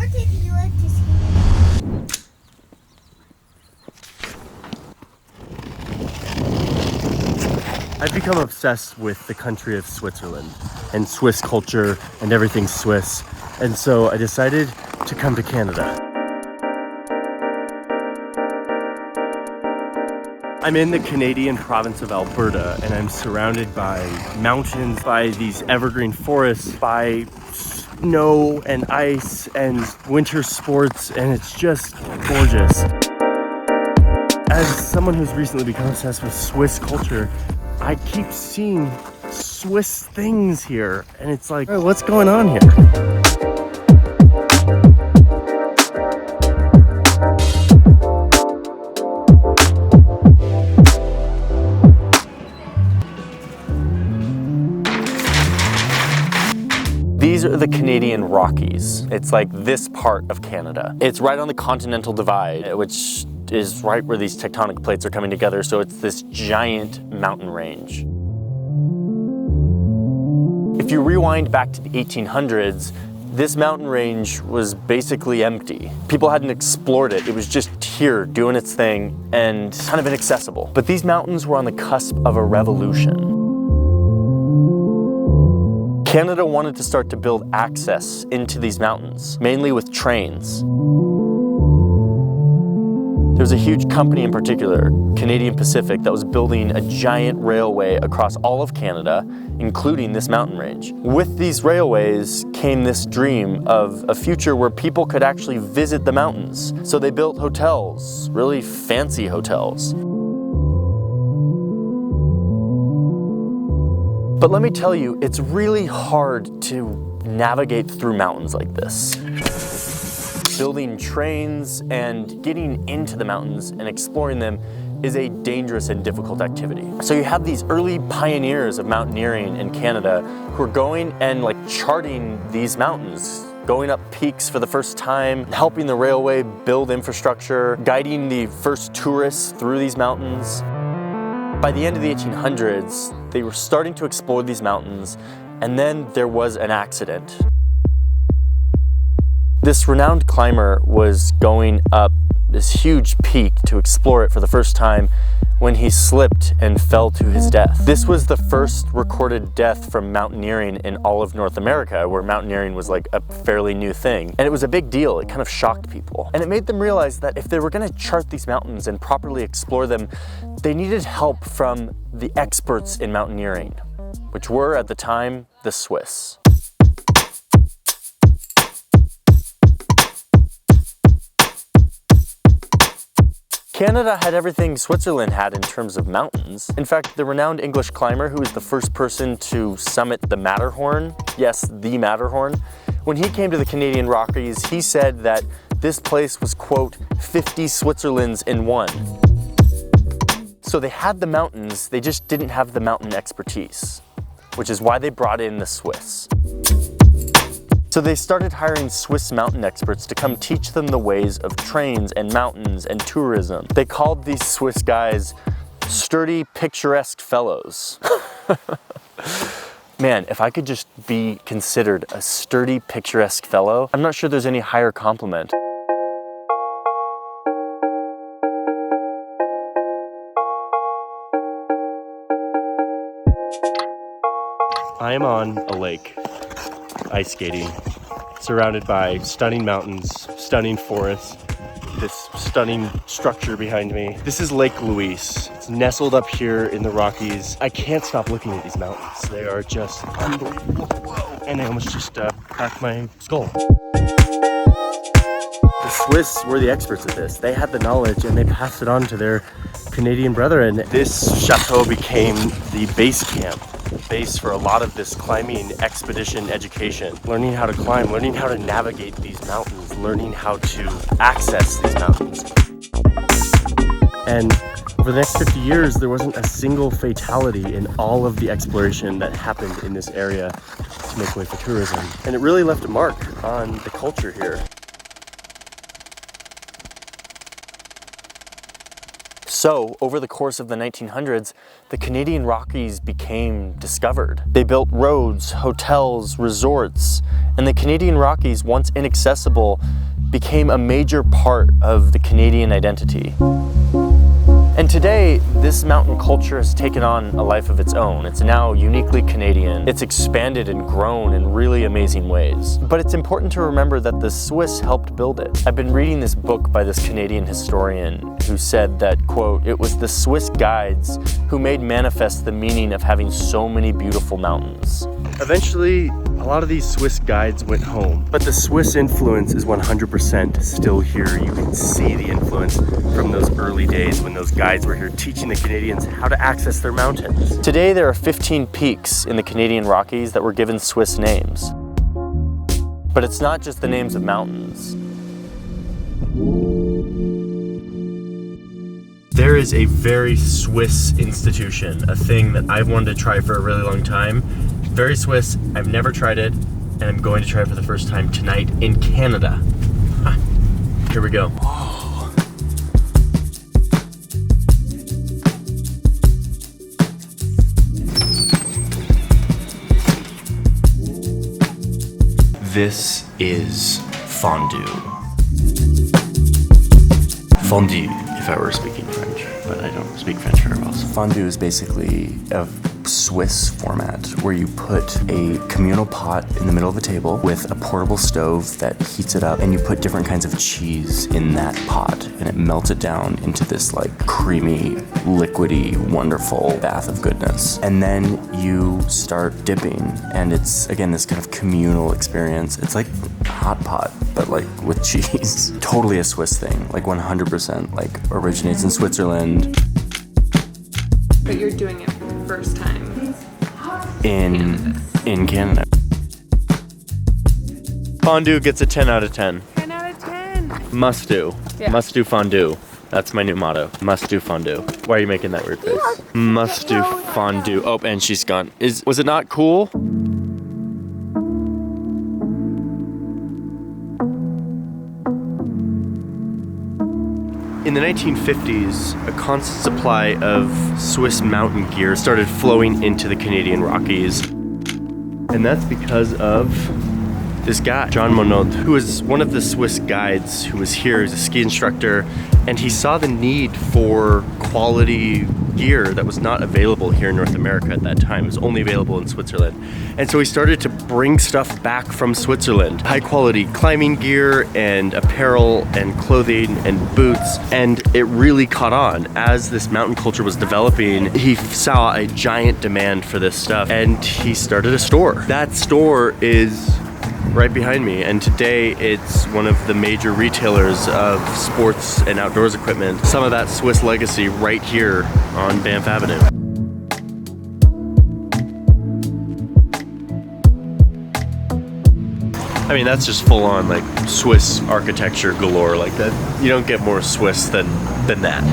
take you to see? I've become obsessed with the country of Switzerland and Swiss culture and everything Swiss. And so I decided to come to Canada. I'm in the Canadian province of Alberta, and I'm surrounded by mountains, by these evergreen forests, by snow and ice and winter sports, and it's just gorgeous. As someone who's recently become obsessed with Swiss culture, I keep seeing Swiss things here, and it's like, oh, what's going on here? These are the Canadian Rockies. It's like this part of Canada. It's right on the continental divide, which is right where these tectonic plates are coming together, so it's this giant mountain range. If you rewind back to the 1800s, this mountain range was basically empty. People hadn't explored it. It was just here doing its thing and kind of inaccessible. But these mountains were on the cusp of a revolution. Canada wanted to start to build access into these mountains, mainly with trains. There was a huge company in particular, Canadian Pacific, that was building a giant railway across all of Canada, including this mountain range. With these railways came this dream of a future where people could actually visit the mountains. So they built hotels, really fancy hotels. But let me tell you, it's really hard to navigate through mountains like this. Building trains and getting into the mountains and exploring them is a dangerous and difficult activity. So you have these early pioneers of mountaineering in Canada who are going and charting these mountains, going up peaks for the first time, helping the railway build infrastructure, guiding the first tourists through these mountains. By the end of the 1800s, they were starting to explore these mountains, and then there was an accident. This renowned climber was going up this huge peak to explore it for the first time when he slipped and fell to his death. This was the first recorded death from mountaineering in all of North America, where mountaineering was like a fairly new thing. And it was a big deal. It kind of shocked people. And it made them realize that if they were going to chart these mountains and properly explore them, they needed help from the experts in mountaineering, which were at the time the Swiss. Canada had everything Switzerland had in terms of mountains. In fact, the renowned English climber who was the first person to summit the Matterhorn, yes, the Matterhorn, when he came to the Canadian Rockies, he said that this place was, quote, 50 Switzerlands in one. So they had the mountains, they just didn't have the mountain expertise, which is why they brought in the Swiss. So they started hiring Swiss mountain experts to come teach them the ways of trains and mountains and tourism. They called these Swiss guys sturdy, picturesque fellows. Man, if I could just be considered a sturdy, picturesque fellow, I'm not sure there's any higher compliment. I am on a lake, ice skating, surrounded by stunning mountains, stunning forests, this stunning structure behind me. This is Lake Louise. It's nestled up here in the Rockies. I can't stop looking at these mountains. They are just unbelievable. Whoa. And I almost just cracked my skull. The Swiss were the experts at this. They had the knowledge and they passed it on to their Canadian brethren. This chateau became the base camp. Base for a lot of this climbing expedition education. Learning how to climb, learning how to navigate these mountains, learning how to access these mountains. And over the next 50 years, there wasn't a single fatality in all of the exploration that happened in this area to make way for tourism. And it really left a mark on the culture here. So, over the course of the 1900s, the Canadian Rockies became discovered. They built roads, hotels, resorts, and the Canadian Rockies, once inaccessible, became a major part of the Canadian identity. And today, this mountain culture has taken on a life of its own. It's now uniquely Canadian. It's expanded and grown in really amazing ways. But it's important to remember that the Swiss helped build it. I've been reading this book by this Canadian historian who said that, quote, "It was the Swiss guides who made manifest the meaning of having so many beautiful mountains." Eventually, a lot of these Swiss guides went home, but the Swiss influence is 100% still here. You can see the influence from those early days when those guides were here teaching the Canadians how to access their mountains. Today, there are 15 peaks in the Canadian Rockies that were given Swiss names. But it's not just the names of mountains. There is a very Swiss institution, a thing that I've wanted to try for a really long time. Very Swiss, I've never tried it, and I'm going to try it for the first time tonight in Canada. Here we go. This is Fondue. Fondue, if I were speaking French, but I don't speak French very well. So fondue is basically a Swiss format where you put a communal pot in the middle of the table with a portable stove that heats it up, and you put different kinds of cheese in that pot, and it melts it down into this like creamy, liquidy, wonderful bath of goodness. And then you start dipping, and it's again this kind of communal experience. It's like hot pot, but like with cheese. Totally a Swiss thing, like 100% like originates in Switzerland. But you're doing it for the first time in Canada. Fondue gets a 10 out of 10. 10 out of 10. Must do. Yeah. Must do fondue. That's my new motto. Must do fondue. Why are you making that weird face? Must do fondue. Oh, and she's gone. Was it not cool? In the 1950s, a constant supply of Swiss mountain gear started flowing into the Canadian Rockies. And that's because of this guy, John Monnett, who was one of the Swiss guides who was here. He was a ski instructor, and he saw the need for quality gear that was not available here in North America at that time. It was only available in Switzerland. And so he started to bring stuff back from Switzerland. High quality climbing gear and apparel and clothing and boots. And it really caught on. As this mountain culture was developing, he saw a giant demand for this stuff, and he started a store. That store is right behind me, and today it's one of the major retailers of sports and outdoors equipment. Some of that Swiss legacy right here on Banff Avenue. I mean, that's just full on like Swiss architecture galore like that. You don't get more Swiss than that.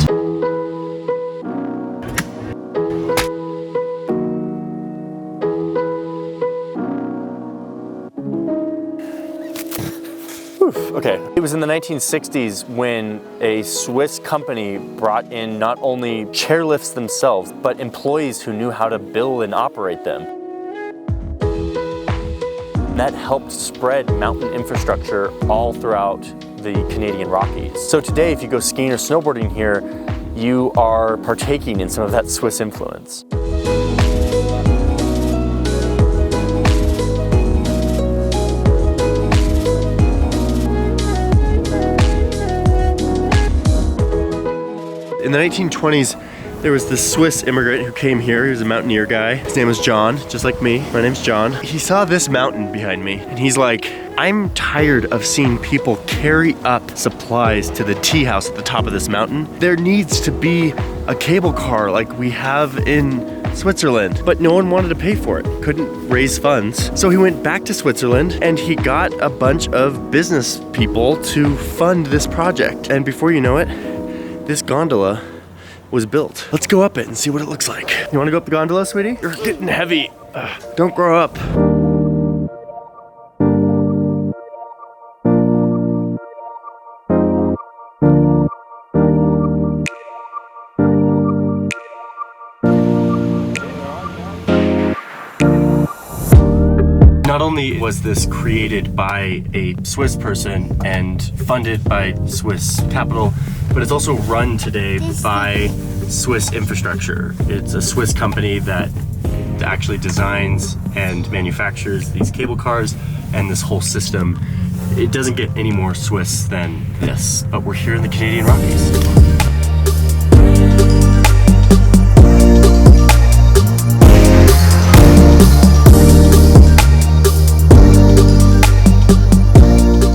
Okay, it was in the 1960s when a Swiss company brought in not only chairlifts themselves, but employees who knew how to build and operate them. That helped spread mountain infrastructure all throughout the Canadian Rockies. So today, if you go skiing or snowboarding here, you are partaking in some of that Swiss influence. In the 1920s, there was this Swiss immigrant who came here. He was a mountaineer guy. His name was John, just like me. My name's John. He saw this mountain behind me, and he's like, I'm tired of seeing people carry up supplies to the tea house at the top of this mountain. There needs to be a cable car like we have in Switzerland, but no one wanted to pay for it, couldn't raise funds. So he went back to Switzerland, and he got a bunch of business people to fund this project. And before you know it, this gondola was built. Let's go up it and see what it looks like. You wanna go up the gondola, sweetie? You're getting heavy. Don't grow up. not only was this created by a Swiss person and funded by Swiss capital, but it's also run today by Swiss infrastructure. It's a Swiss company that actually designs and manufactures these cable cars and this whole system. It doesn't get any more Swiss than this, but we're here in the Canadian Rockies.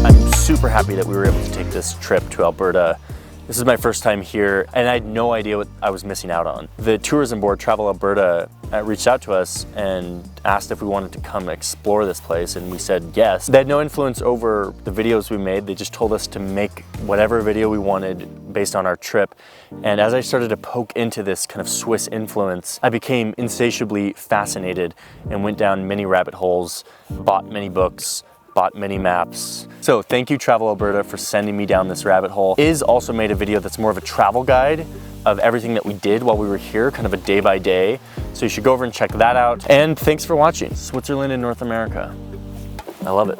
I'm super happy that we were able to take this trip to Alberta. This is my first time here, and I had no idea what I was missing out on. The tourism board, Travel Alberta, reached out to us and asked if we wanted to come explore this place, and we said yes. They had no influence over the videos we made. They just told us to make whatever video we wanted based on our trip. And as I started to poke into this kind of Swiss influence, I became insatiably fascinated and went down many rabbit holes, bought many books, bought many maps. So thank you, Travel Alberta, for sending me down this rabbit hole. Iz also made a video that's more of a travel guide of everything that we did while we were here, kind of a day by day. So you should go over and check that out. And thanks for watching Switzerland in North America. I love it.